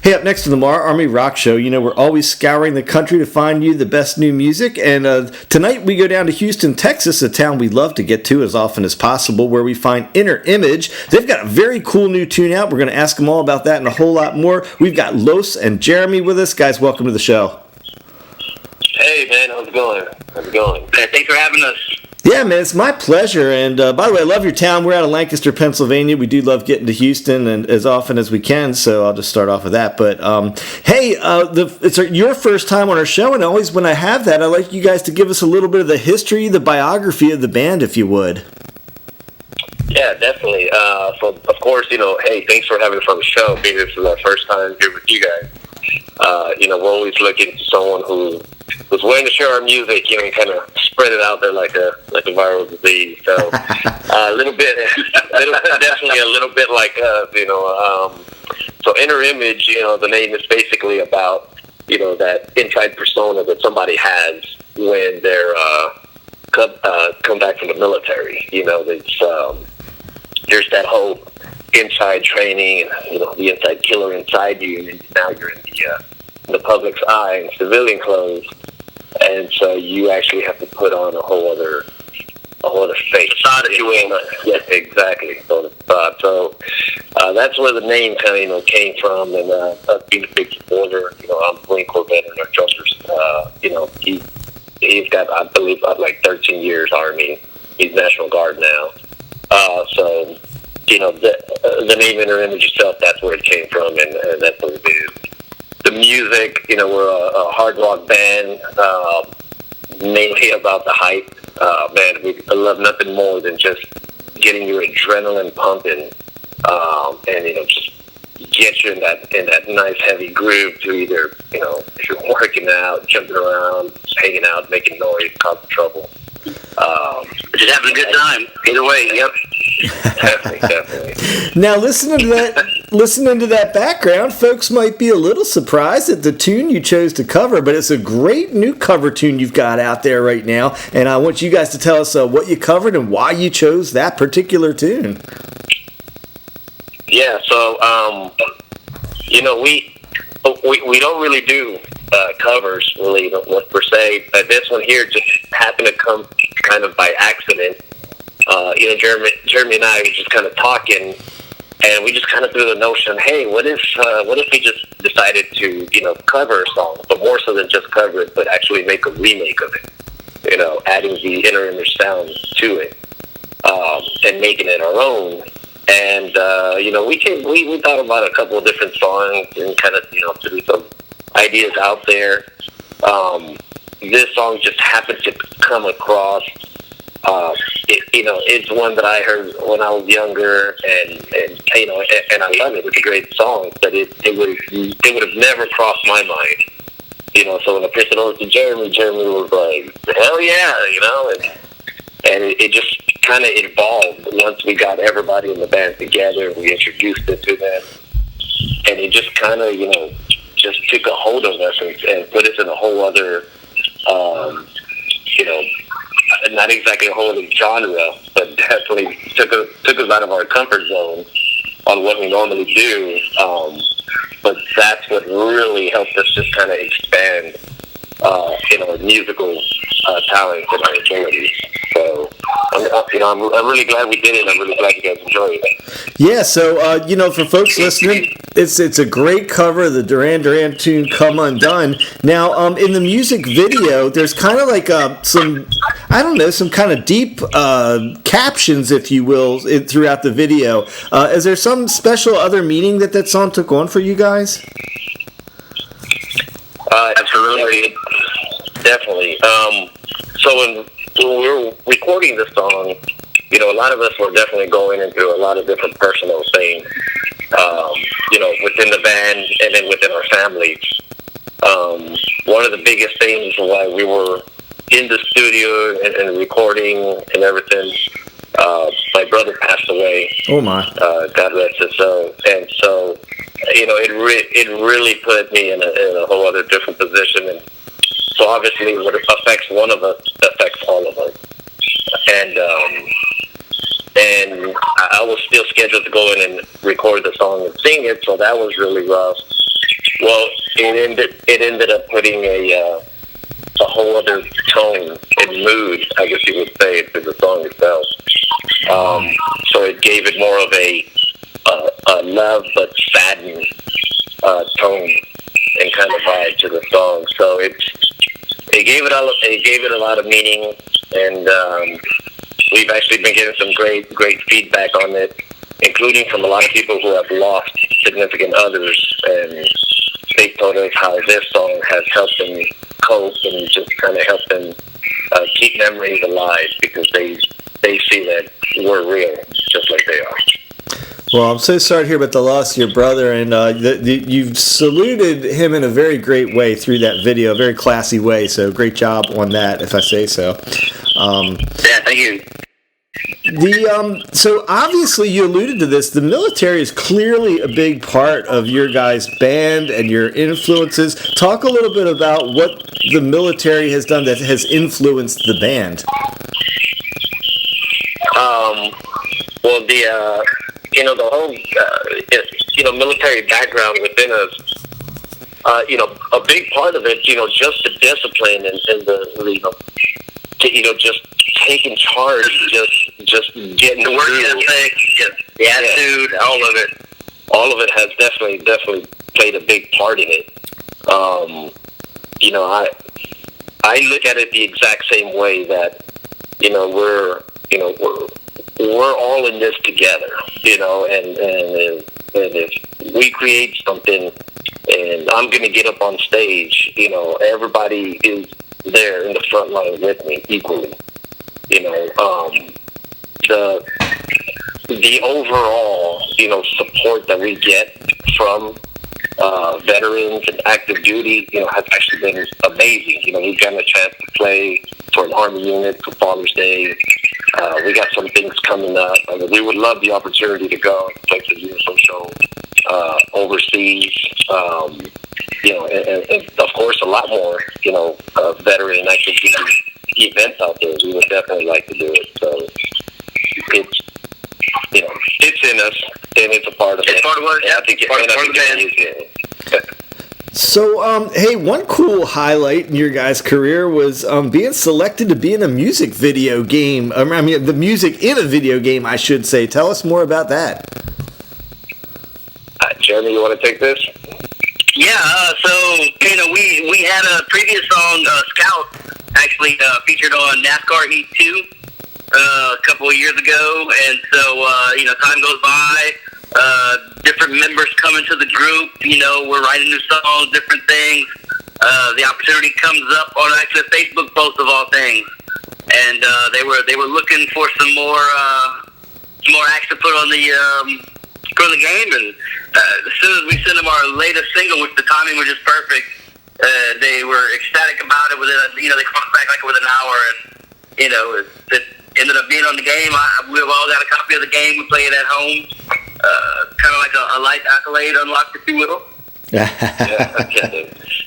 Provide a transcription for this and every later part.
Hey, up next to the MARR Army Rock Show, you know, we're always scouring the country to find you the best new music, and tonight we go down to Houston, Texas, a town we love to get to as often as possible, where we find Inner Image. They've got a very cool new tune out. We're going to ask them all about that and a whole lot more. We've got Los and Jeremy with us. Guys, welcome to the show. Hey, man, how's it going? Thanks for having us. Yeah, man, it's my pleasure. And by the way, I love your town. We're out of Lancaster, Pennsylvania. We do love getting to Houston and as often as we can, so I'll just start off with that. But hey, it's your first time on our show, and always when I have that, I like you guys to give us a little bit of the history, the biography of the band, if you would. Yeah, definitely. So, of course, you know, hey, thanks for having us on the show. Being this is our first time here with you guys. You know, we're always looking for someone who's willing to share our music, you know, and kind of spread it out there like a viral disease. So a little bit, definitely a little bit like us, you know. So Inner Image, you know, the name is basically about, you know, that inside persona that somebody has when they're come back from the military. You know, there's that whole inside training, you know, the inside killer inside you, and now you're in the public's eye in civilian clothes, and so you actually have to put on a whole other face. Facade, if you will. Yeah, exactly. So that's where the name kind of, you know, came from, and us being a big supporter. You know, I'm a Marine Corps veteran. Our drummer, you know, he's got, I believe, like 13 years Army. He's National Guard now. So, you know, the name Inner Image itself, that's where it came from, and that's what it is. The music, you know, we're a hard rock band, mainly about the hype. Man, we love nothing more than just getting your adrenaline pumping, and, you know, just get you in that nice heavy groove to either, you know, if you're working out, jumping around, hanging out, making noise, causing trouble. Just having a good time. Either way, yep. Definitely. Now, listening to that background, folks might be a little surprised at the tune you chose to cover, but it's a great new cover tune you've got out there right now, and I want you guys to tell us what you covered and why you chose that particular tune. Yeah, so you know, we don't really do covers, really, per se. This one here just happened to come kind of by accident. You know, Jeremy and I were just kind of talking, and we just kind of threw the notion, hey, what if we just decided to, you know, cover a song, but more so than just cover it, but actually make a remake of it, you know, adding the Inner Image sound to it, and making it our own. And, you know, we thought about a couple of different songs and kind of, you know, threw some ideas out there. This song just happened to come across. You know, it's one that I heard when I was younger, and you know, and I love it. It's a great song, but it would have never crossed my mind. You know, so when I pitched it over to Jeremy was like, hell yeah, you know, and it just kind of evolved once we got everybody in the band together. We introduced it to them, and it just kind of, you know, just took a hold of us and put us in a whole other, you know, not exactly a whole other genre, but definitely took us out of our comfort zone on what we normally do. But that's what really helped us just kind of expand, you know, musical talents and our abilities. So, you know, I'm really glad we did it. I'm really glad you guys enjoyed it. Yeah, so, you know, for folks listening, it's a great cover of the Duran Duran tune, Come Undone. Now, in the music video, there's kind of like some kind of deep captions, if you will, throughout the video. Is there some special other meaning that song took on for you guys? Absolutely. Definitely. So when we were recording this song, you know, a lot of us were definitely going into a lot of different personal things, you know, within the band and then within our families. One of the biggest things why we were in the studio and recording and everything, my brother passed away. Oh my! God rest his soul. And so, you know, it really put me in a whole other different position. And so obviously, what affects one of us affects all of us. And I was still scheduled to go in and record the song and sing it, so that was really rough. Well, it ended up putting a whole other tone and mood, I guess you would say, to the song itself. So it gave it more of a love but saddened tone and kind of vibe to the song. So it gave it a lot of meaning, and we've actually been getting some great feedback on it, including from a lot of people who have lost significant others, and they told us how this song has helped them cope and just kind of helped them keep memories alive, because they see that we're real, just like they are. Well, I'm so sorry to hear about the loss of your brother, and you've saluted him in a very great way through that video, a very classy way, so great job on that, if I say so. Yeah, thank you. So obviously you alluded to this, the military is clearly a big part of your guys' band and your influences. Talk a little bit about what the military has done that has influenced the band. Well, the whole, military background within us, a big part of it, just the discipline and the, just taking charge, just getting the work ethic, the attitude, all of it has definitely played a big part in it. I look at it the exact same way that, we're all in this together, and if we create something and I'm going to get up on stage, everybody is there in the front line with me equally. The overall, support that we get from veterans and active duty, has actually been amazing. We've gotten a chance to play for an Army unit for Father's Day. We got some things coming up. We would love the opportunity to go and play for the USO show overseas. And of course, a lot more, veteran active duty events out there. We would definitely like to do it. So it's in us, and it's a part of it. It's part of what? Yeah, I think it's part of it. So, hey, one cool highlight in your guys' career was being selected to be in a music video game. The music in a video game, I should say. Tell us more about that. Jeremy, you want to take this? Yeah, so, we had a previous song, Scout, actually featured on NASCAR Heat 2 a couple of years ago, and so, time goes by, different members come into the group, we're writing new songs, different things, the opportunity comes up on actually a Facebook post of all things, and they were looking for some more action put on the game, and as soon as we sent them our latest single, which the timing was just perfect, they were ecstatic about it. They called back like within an hour, and it ended up being on the game. We've all got a copy of the game. We play it at home, kind of like a light accolade unlocked, if you will.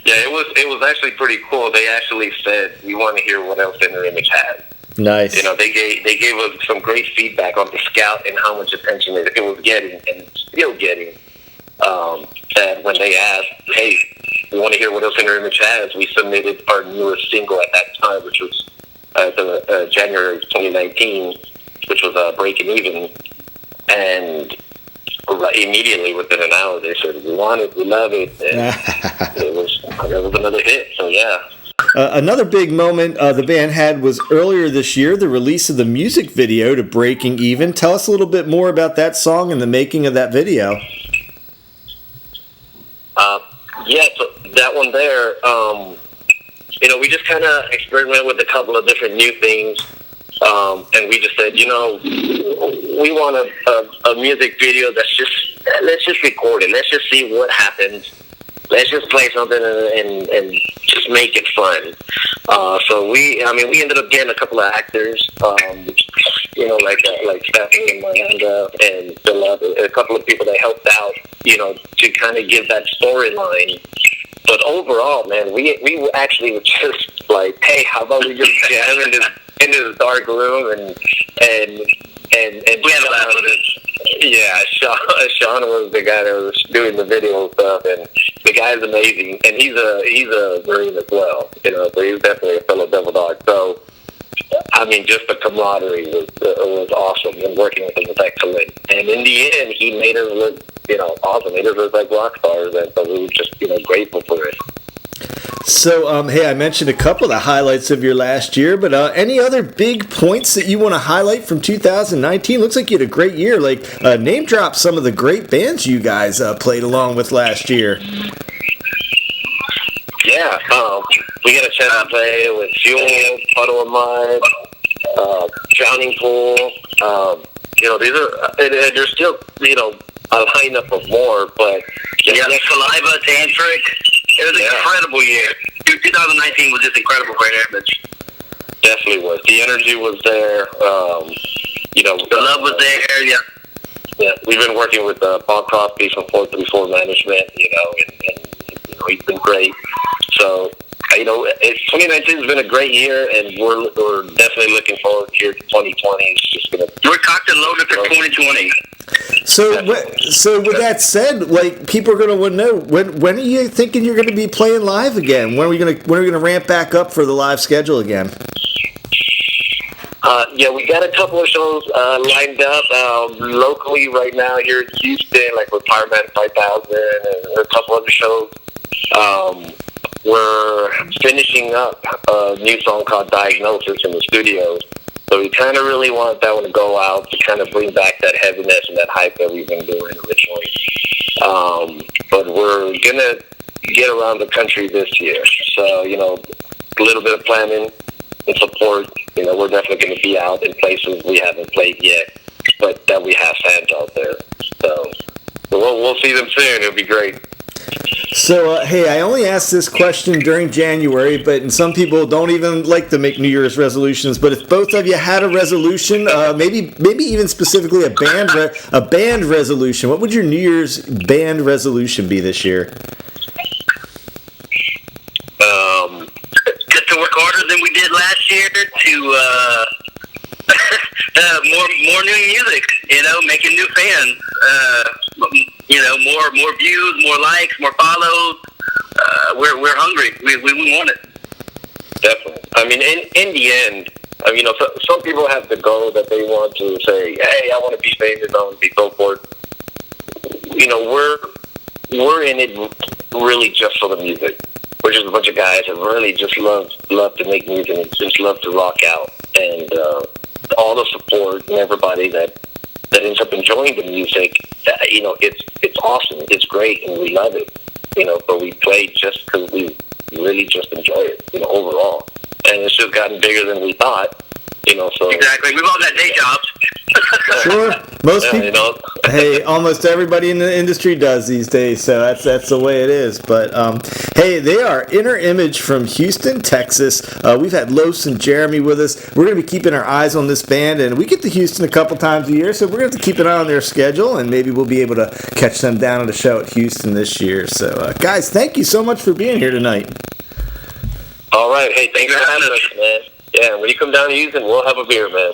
It was actually pretty cool. They actually said, we want to hear what else Inner Image has. Nice. They gave us some great feedback on the Scout and how much attention it was getting and still getting. That when they asked, hey, we want to hear what else Inner Image has, we submitted our newest single at that time, which was January 2019, which was Breaking Even, and immediately within an hour they said, we want it, we love it, and it was another hit. So yeah. Another big moment the band had was earlier this year, the release of the music video to Breaking Even. Tell us a little bit more about that song and the making of that video. So that one there, we just kind of experimented with a couple of different new things, and we just said, we want a music video let's just record it. Let's just see what happens. Let's just play something and just make it fun. So we ended up getting a couple of actors, like Stephanie and Miranda and Philip, a couple of people that helped out, to kind of give that storyline. But overall, man, we actually were just like, hey, how about we just jam in this dark room and we had a laugh with it. Yeah, Sean was the guy that was doing the video stuff, and the the guy's amazing, and he's a Marine as well. So he's definitely a fellow Devil Dog. So I mean, just the camaraderie was awesome, and working with him was excellent. And in the end, he made us look, awesome. Made us look like rock stars, and so we were just, grateful for it. So, hey, I mentioned a couple of the highlights of your last year, but any other big points that you want to highlight from 2019? Looks like you had a great year. Like, name drop some of the great bands you guys played along with last year. Yeah, we got a chance to play with Fuel, Puddle of Mud, Drowning Pool. These are, there's still, a lineup of more, but... Yeah, Saliva, Tantric. It was an incredible year. 2019 was just incredible for Image. Definitely was. The energy was there. The love was there, yeah. Yeah, we've been working with Bob Crosby from 434 Management, and he's been great. So, 2019 has been a great year, and we're definitely looking forward here to 2020. It's just gonna. We're cocked and loaded for 2020. So with that said, like, people are going to want to know, when are you thinking you're going to be playing live again? When are we going to ramp back up for the live schedule again? Yeah, we got a couple of shows lined up locally right now here in Houston, like with Fireman 5000 and a couple other shows. We're finishing up a new song called Diagnosis in the studios. So we kind of really want that one to go out to kind of bring back that heaviness and that hype that we've been doing originally. But we're going to get around the country this year. So, a little bit of planning and support. We're definitely going to be out in places we haven't played yet, but that we have fans out there. So we'll see them soon. It'll be great. So, hey, I only asked this question during January, but some people don't even like to make New Year's resolutions. But if both of you had a resolution, maybe even specifically a band resolution, what would your New Year's band resolution be this year? Just to work harder than we did last year, to more new music, making new fans. More views, more likes, more follows. We're hungry. We want it. Definitely. I mean, in the end, some people have the goal that they want to say, hey, I want to be famous, I want to be so forth. We're in it really just for the music. We're just a bunch of guys that really just love to make music and just love to rock out. And all the support and everybody that ends up enjoying the music, it's awesome. It's great, and we love it. But we play just because we really just enjoy it, overall. And it's just gotten bigger than we thought, so... Exactly. We've all got day jobs. Sure. Most people... Hey, almost everybody in the industry does these days, so that's the way it is. But, hey, they are Inner Image from Houston, Texas. We've had Los and Jeremy with us. We're going to be keeping our eyes on this band, and we get to Houston a couple times a year, so we're going to have to keep an eye on their schedule, and maybe we'll be able to catch them down at a show at Houston this year. So, guys, thank you so much for being here tonight. All right. Hey, thanks for having us, man. Yeah, when you come down to Houston, we'll have a beer, man.